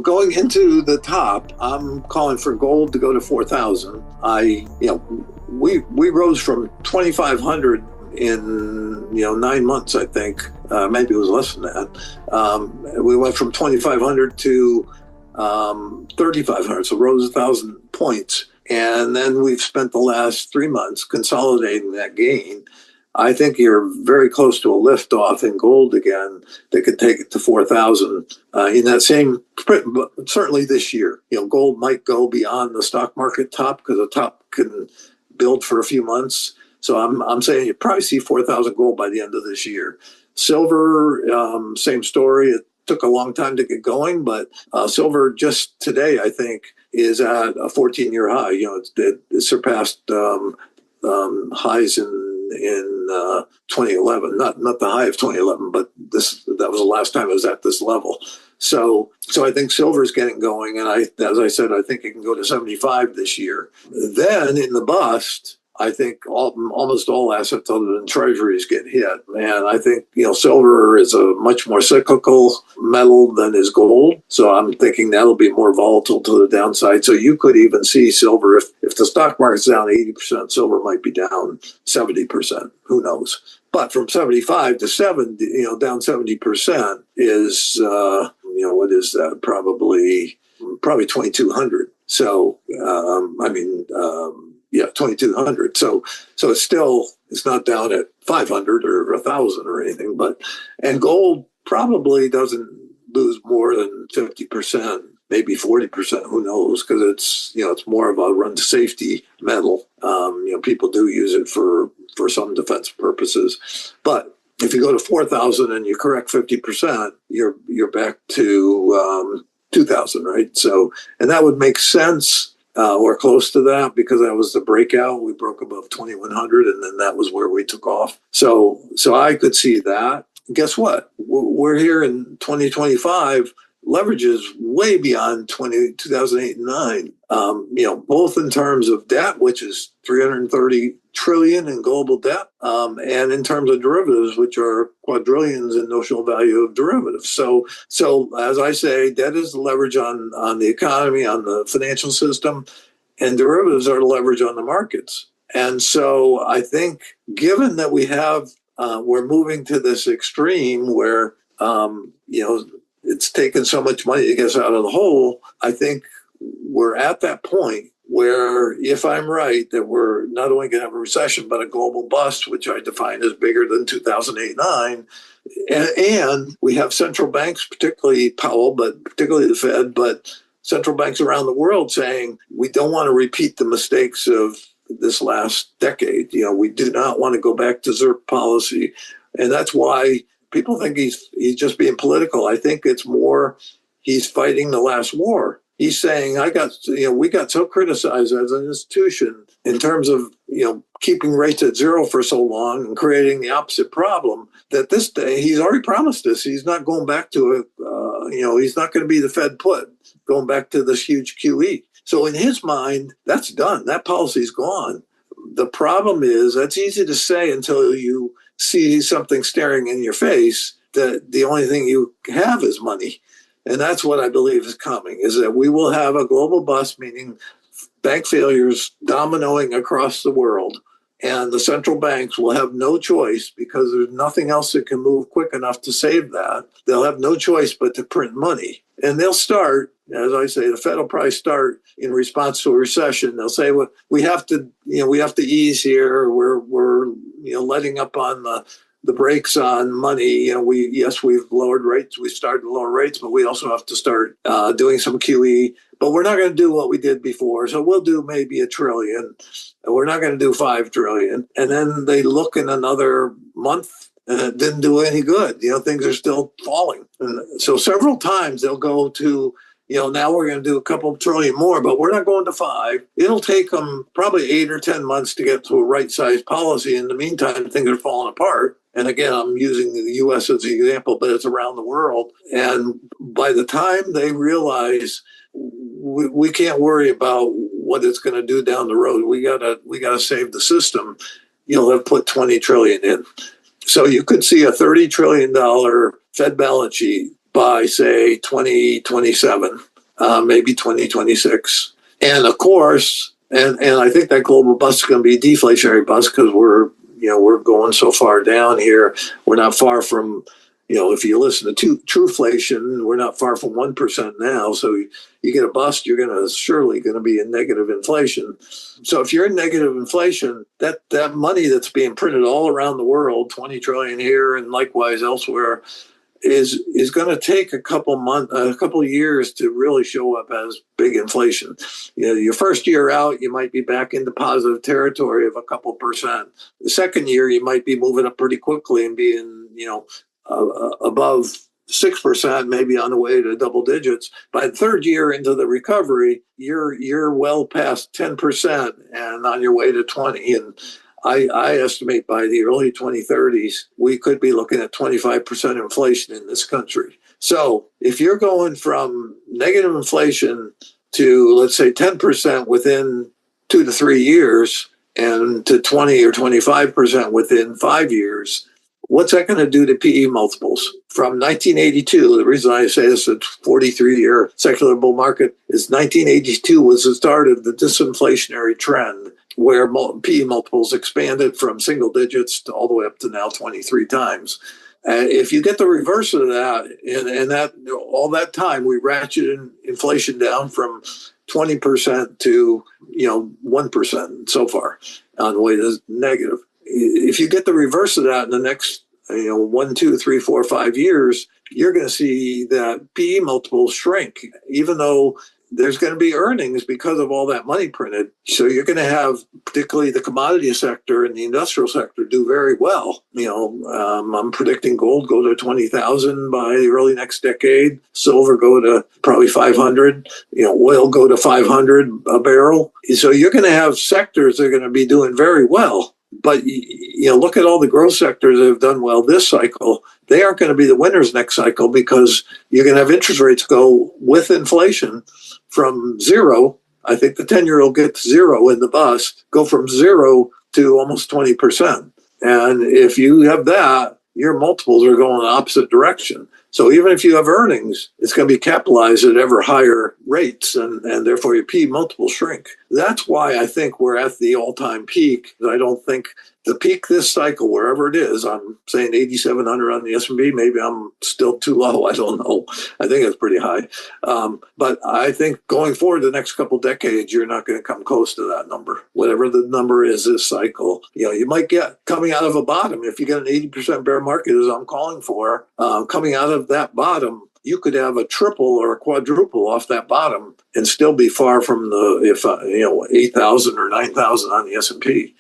going into the top, I'm calling for gold to go to 4,000. We rose from 2,500 in 9 months, I think. Maybe it was less than that. We went from 2,500 to 3,500, so rose 1,000 points. And then we've spent the last 3 months consolidating that gain. I think you're very close to a liftoff in gold again that could take it to 4,000 in that same, certainly this year. Gold might go beyond the stock market top because the top can build for a few months. So I'm saying you probably see 4,000 gold by the end of this year. Silver, same story. It took a long time to get going, but silver just today, I think, is at a 14-year high. It surpassed highs in 2011, not the high of 2011, but that was the last time it was at this level. So I think silver is getting going, and as I said, I think it can go to 75 this year. Then in the bust, I think almost all assets other than treasuries get hit. And I think, silver is a much more cyclical metal than is gold. So I'm thinking that'll be more volatile to the downside. So you could even see silver, if the stock market's down 80%, silver might be down 70%. Who knows? But from 75 to 70, down 70% is, what is that? Probably 2,200. So, 2,200. So it's not down at 500 or 1,000 or anything, and gold probably doesn't lose more than 50%, maybe 40%, who knows? Because it's more of a run to safety metal. People do use it for some defense purposes, but if you go to 4,000 and you correct 50%, you're back to 2,000, right? So, and that would make sense. Or close to that, because that was the breakout. We broke above 2,100, and then that was where we took off. So I could see that. Guess what? We're here in 2025. Leverage is way beyond 2008 and 9. Both in terms of debt, which is 330 trillion in global debt, and in terms of derivatives, which are quadrillions in notional value of derivatives. So as I say, debt is the leverage on the economy, on the financial system, and derivatives are the leverage on the markets. And so I think, given that we're moving to this extreme where it's taken so much money to get us out of the hole, I think we're at that point where, if I'm right, that we're not only going to have a recession, but a global bust, which I define as bigger than 2008-9. And we have central banks, particularly Powell, but particularly the Fed, but central banks around the world saying, we don't want to repeat the mistakes of this last decade. We do not want to go back to ZIRP policy. And that's why people think he's just being political. I think it's more he's fighting the last war. He's saying, we got so criticized as an institution in terms of, keeping rates at zero for so long and creating the opposite problem, that this day he's already promised us he's not going back to it. He's not going to be the Fed going back to this huge QE. So in his mind, that's done. That policy's gone. The problem is, that's easy to say until you see something staring in your face, that the only thing you have is money. And that's what I believe is coming, is that we will have a global bust, meaning bank failures dominoing across the world. And the central banks will have no choice, because there's nothing else that can move quick enough to save that. They'll have no choice but to print money. And they'll start, as I say, the Fed will probably start in response to a recession. They'll say, well, we have to ease here. We're letting up on the brakes on money. We've lowered rates. We started to lower rates, but we also have to start doing some QE. But we're not going to do what we did before. So we'll do maybe $1 trillion. And we're not going to do $5 trillion. And then they look in another month, and it didn't do any good. Things are still falling. And so several times they'll go to, now we're going to do a couple of trillion more, but we're not going to 5. It'll take them probably 8 or 10 months to get to a right-sized policy. In the meantime, things are falling apart. And again, I'm using the U.S. as an example, but it's around the world. And by the time they realize we can't worry about what it's going to do down the road, we gotta save the system, they'll put 20 trillion in. So you could see a $30 trillion Fed balance sheet by, say, 2027. maybe 2026. And of course, and I think that global bust is going to be a deflationary bust because we're going so far down here. We're not far from, if you listen to Trueflation, we're not far from 1% now. So you get a bust, you're surely going to be in negative inflation. So if you're in negative inflation, that money that's being printed all around the world, 20 trillion here and likewise elsewhere, is going to take a couple years to really show up as big inflation. Your first year out, you might be back into positive territory of a couple percent. The second year, you might be moving up pretty quickly and being, above 6%, maybe on the way to double digits. By the third year into the recovery, you're well past 10% and on your way to 20. And I estimate by the early 2030s, we could be looking at 25% inflation in this country. So if you're going from negative inflation to, let's say, 10% within 2 to 3 years and to 20 or 25% within 5 years, what's that going to do to PE multiples? From 1982, the reason I say this, a 43-year secular bull market, is 1982 was the start of the disinflationary trend, where PE multiples expanded from single digits to all the way up to now 23 times. And if you get the reverse of that, and that all that time we ratcheted inflation down from 20% to 1% so far on the way to negative. If you get the reverse of that in the next 1, 2, 3, 4, 5 years, you're going to see that PE multiples shrink, even though there's going to be earnings because of all that money printed. So you're going to have particularly the commodity sector and the industrial sector do very well. I'm predicting gold go to 20,000 by the early next decade. Silver go to probably 500. Oil go to 500 a barrel. So you're going to have sectors that are going to be doing very well. But look at all the growth sectors that have done well this cycle. They aren't going to be the winners next cycle because you're going to have interest rates go with inflation from zero. I think the 10-year will get to zero in the bust, go from zero to almost 20%. And if you have that, your multiples are going the opposite direction. So even if you have earnings, it's going to be capitalized at ever higher rates, and therefore your P multiples shrink. That's why I think we're at the all-time peak. I don't think the peak this cycle, wherever it is, I'm saying 8,700 on the S&P, maybe I'm still too low. I don't know. I think it's pretty high. But I think going forward the next couple decades, you're not going to come close to that number. Whatever the number is this cycle, you might get coming out of a bottom. If you get an 80% bear market, as I'm calling for, coming out of that bottom, you could have a triple or a quadruple off that bottom and still be far from the 8,000 or 9,000 on the S&P.